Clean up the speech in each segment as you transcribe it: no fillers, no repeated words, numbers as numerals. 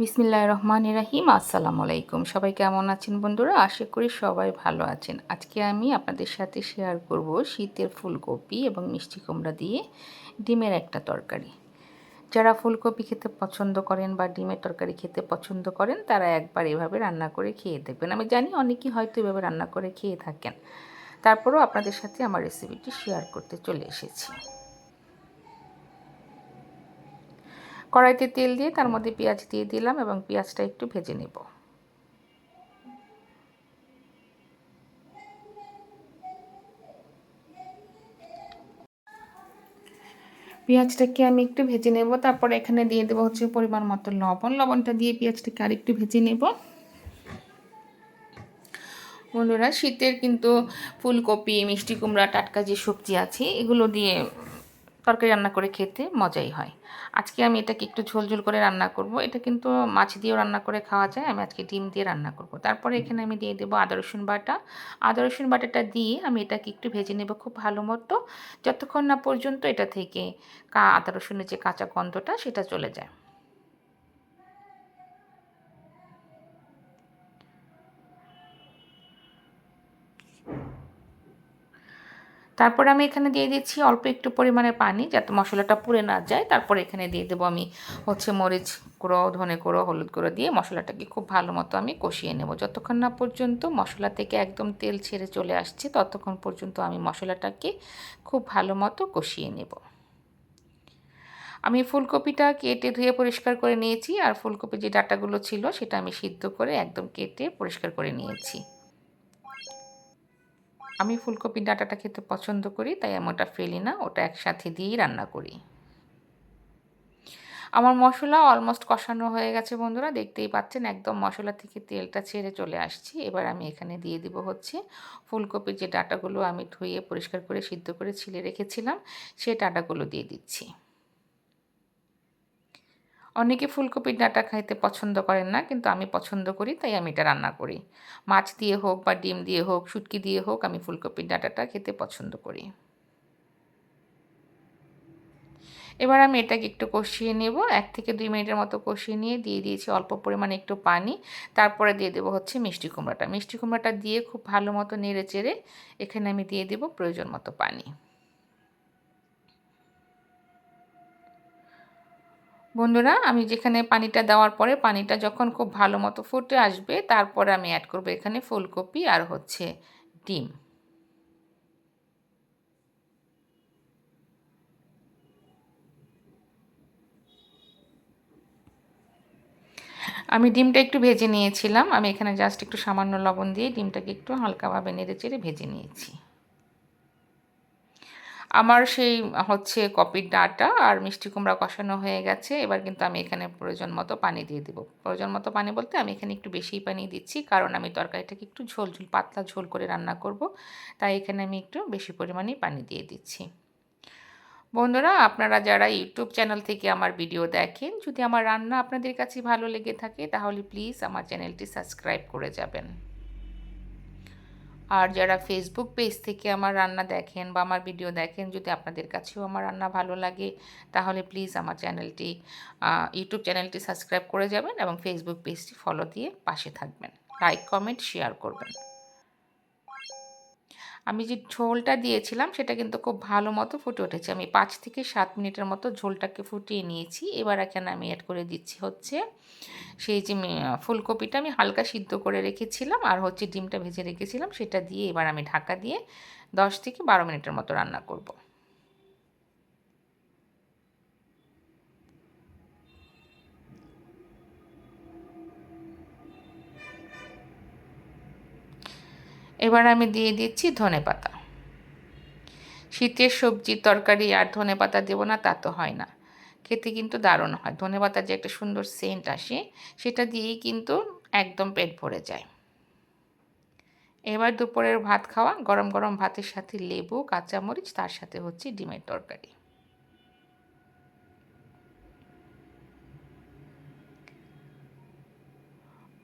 বিসমিল্লাহির রহমানির রহিম। আসসালামু আলাইকুম। সবাই কেমন আছেন বন্ধুরা? আশা করি সবাই ভালো আছেন। আজকে আমি আপনাদের সাথে শেয়ার করব শীতের ফুলকপি এবং মিষ্টি কুমড়া দিয়ে ডিমের একটা তরকারি। যারা ফুলকপি খেতে পছন্দ করেন বা ডিমের তরকারি খেতে পছন্দ করেন তারা একবার এভাবে রান্না করে খেয়ে দেখবেন। আমি জানি অনেকেই হয়তো এভাবে রান্না করে খেয়ে থাকেন, তারপরেও আপনাদের সাথে আমার রেসিপিটি শেয়ার করতে চলে এসেছি। কড়াইতে তেল দিয়ে তার মধ্যে পেঁয়াজ দিয়ে দিলাম এবং পেঁয়াজটা একটু ভেজে নেব। পেঁয়াজটাকে আমি একটু ভেজে নেব। তারপরে এখানে দিয়ে দেবো হচ্ছে পরিমাণ মতো লবণ। লবণটা দিয়ে পেঁয়াজটাকে আরেকটু ভেজে নেব। বন্ধুরা, শীতের কিন্তু ফুলকপি, মিষ্টি কুমড়া, টাটকা যে সবজি আছে এগুলো দিয়ে তরকারি রান্না করে খেতে মজাই হয়। আজকে আমি এটাকে একটু ঝোল ঝোল করে রান্না করব। এটা কিন্তু মাছ দিয়েও রান্না করে খাওয়া যায়। আমি আজকে ডিম দিয়ে রান্না করব। তারপরে এখানে আমি দিয়ে দেবো আদা রসুন বাটা। আদা রসুন বাটাটা দিয়ে আমি এটাকে একটু ভেজে নেব খুব ভালো মতো, যতক্ষণ না পর্যন্ত এটা থেকে আদা রসুনের যে কাঁচা গন্ধটা সেটা চলে যায়। তারপরে আমি এখানে দিয়ে দিচ্ছি অল্প একটু পরিমাণে পানি, যাতে মশলাটা পুড়ে না যায়। তারপরে এখানে দিয়ে দেবো আমি হচ্ছে মরিচ গুঁড়ো, ধনে গুঁড়ো, হলুদ গুঁড়ো দিয়ে মশলাটাকে খুব ভালো মতো আমি কষিয়ে নেব। যতক্ষণ না পর্যন্ত মশলা থেকে একদম তেল ছেড়ে চলে আসছে ততক্ষণ পর্যন্ত আমি মশলাটাকে খুব ভালো মতো কষিয়ে নেব। আমি ফুলকপিটা কেটে ধুয়ে পরিষ্কার করে নিয়েছি, আর ফুলকপির যে ডাঁটাগুলো ছিল সেটা আমি সিদ্ধ করে একদম কেটে পরিষ্কার করে নিয়েছি। আমি ফুলকপির ডাঁটাটা খেতে পছন্দ করি, তাই আমি ওটা ফেলি না, ওটা একসাথে দিয়েই রান্না করি। আমার মশলা অলমোস্ট কষানো হয়ে গেছে বন্ধুরা, দেখতেই পাচ্ছেন একদম মশলা থেকে তেলটা ছেড়ে চলে আসছে। এবার আমি এখানে দিয়ে দিব হচ্ছে ফুলকপির যে ডাঁটাগুলো আমি ধুয়ে পরিষ্কার করে সিদ্ধ করে ছিলে রেখেছিলাম, সেই ডাঁটাগুলো দিয়ে দিচ্ছি। অনেকে ফুলকপির ডাঁটা খাইতে পছন্দ করেন না, কিন্তু আমি পছন্দ করি, তাই আমি এটা রান্না করি। মাছ দিয়ে হোক বা ডিম দিয়ে হোক, শুটকি দিয়ে হোক, আমি ফুলকপির ডাঁটাটা খেতে পছন্দ করি। এবার আমি এটাকে একটু কষিয়ে নেব। 1 থেকে 2 মিনিটের মতো কষিয়ে নিয়ে দিয়ে দিয়েছি অল্প পরিমাণে একটু পানি। তারপরে দিয়ে দেবো হচ্ছে মিষ্টি কুমড়াটা। মিষ্টি কুমড়াটা দিয়ে খুব ভালো মতো নেড়ে চেড়ে এখানে আমি দিয়ে দেবো প্রয়োজন মতো পানি। বন্ধুরা, আমি যেখানে পানিটা দেওয়ার পরে পানিটা যখন খুব ভালো মতো ফুটে আসবে, তারপরে আমি অ্যাড করব এখানে ফুলকপি আর হচ্ছে ডিম। আমি ডিমটা একটু ভেজে নিয়েছিলাম। আমি এখানে জাস্ট একটু সামান্য লবণ দিয়ে ডিমটাকে একটু হালকাভাবে নেড়ে চেড়ে ভেজে নিয়েছি। আমার সেই হচ্ছে কপির ডাঁটা আর মিষ্টি কুমড়া কষানো হয়ে গেছে। এবার কিন্তু আমি এখানে প্রয়োজন মতো পানি দিয়ে দেবো। প্রয়োজন মতো পানি বলতে আমি এখানে একটু বেশিই পানি দিচ্ছি, কারণ আমি তরকারিটাকে একটু ঝোল ঝোল পাতলা ঝোল করে রান্না করব, তাই এখানে আমি একটু বেশি পরিমাণেই পানি দিয়ে দিচ্ছি। বন্ধুরা, আপনারা যারা ইউটিউব চ্যানেল থেকে আমার ভিডিও দেখেন, যদি আমার রান্না আপনাদের কাছে ভালো লেগে থাকে তাহলে প্লিজ আমার চ্যানেলটি সাবস্ক্রাইব করে যাবেন। আর যারা ফেসবুক পেজ থেকে আমার রান্না দেখেন বা আমার ভিডিও দেখেন, যদি আপনাদের কাছেও আমার রান্না ভালো লাগে তাহলে প্লিজ আমার চ্যানেলটি, ইউটিউব চ্যানেলটি সাবস্ক্রাইব করে যাবেন এবং ফেসবুক পেজটি ফলো দিয়ে পাশে থাকবেন। লাইক, কমেন্ট, শেয়ার করবেন। আমি যে ঝোলটা দিয়েছিলাম সেটা কিন্তু খুব ভালো মতো ফুটে উঠেছে। আমি 5 থেকে 7 মিনিটের মতো ঝোলটাকে ফুটিয়ে নিয়েছি। এবার এখানে আমি অ্যাড করে দিচ্ছি হচ্ছে সেই যে ফুলকপিটা আমি হালকা সিদ্ধ করে রেখেছিলাম আর হচ্ছে ডিমটা ভেজে রেখেছিলাম, সেটা দিয়ে এবার আমি ঢাকা দিয়ে 10 থেকে 12 মিনিটের মতো রান্না করব। এবার আমি দিয়ে দিচ্ছি ধনেপাতা। শীতের সবজির তরকারি আর ধনেপাতা দেবো না তা তো হয় না, খেতে কিন্তু দারুণ হয়। ধনেপাতার যে একটা সুন্দর সেন্ট আসে, সেটা দিয়েই কিন্তু একদম পেট ভরে যায়। এবার দুপুরের ভাত খাওয়া, গরম গরম ভাতের সাথে লেবু, কাঁচামরিচ, তার সাথে হচ্ছে ডিমের তরকারি।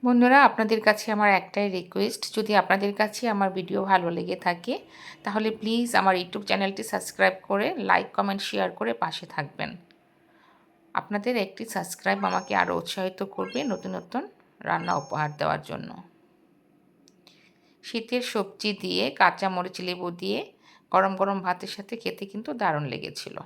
বন্ধুরা, আপনাদের কাছে আমার একটাই রিকোয়েস্ট, যদি আপনাদের কাছে আমার ভিডিও ভালো লেগে থাকে তাহলে প্লিজ আমার ইউটিউব চ্যানেলটি সাবস্ক্রাইব করে লাইক, কমেন্ট, শেয়ার করে পাশে থাকবেন। আপনাদের একটি সাবস্ক্রাইব আমাকে আরও উৎসাহিত করবে নতুন নতুন রান্না উপহার দেওয়ার জন্য। শীতের সবজি দিয়ে কাঁচা মরিচ লেবু দিয়ে গরম গরম ভাতের সাথে খেতে কিন্তু দারুণ লেগেছিল।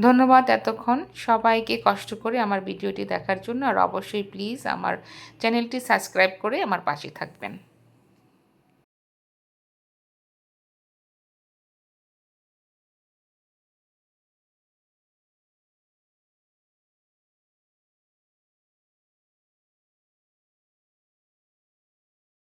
ধন্যবাদ এতক্ষণ সবাইকে কষ্ট করে আমার ভিডিওটি দেখার জন্য। আর অবশ্যই প্লিজ আমার চ্যানেলটি সাবস্ক্রাইব করে আমার পাশে থাকবেন।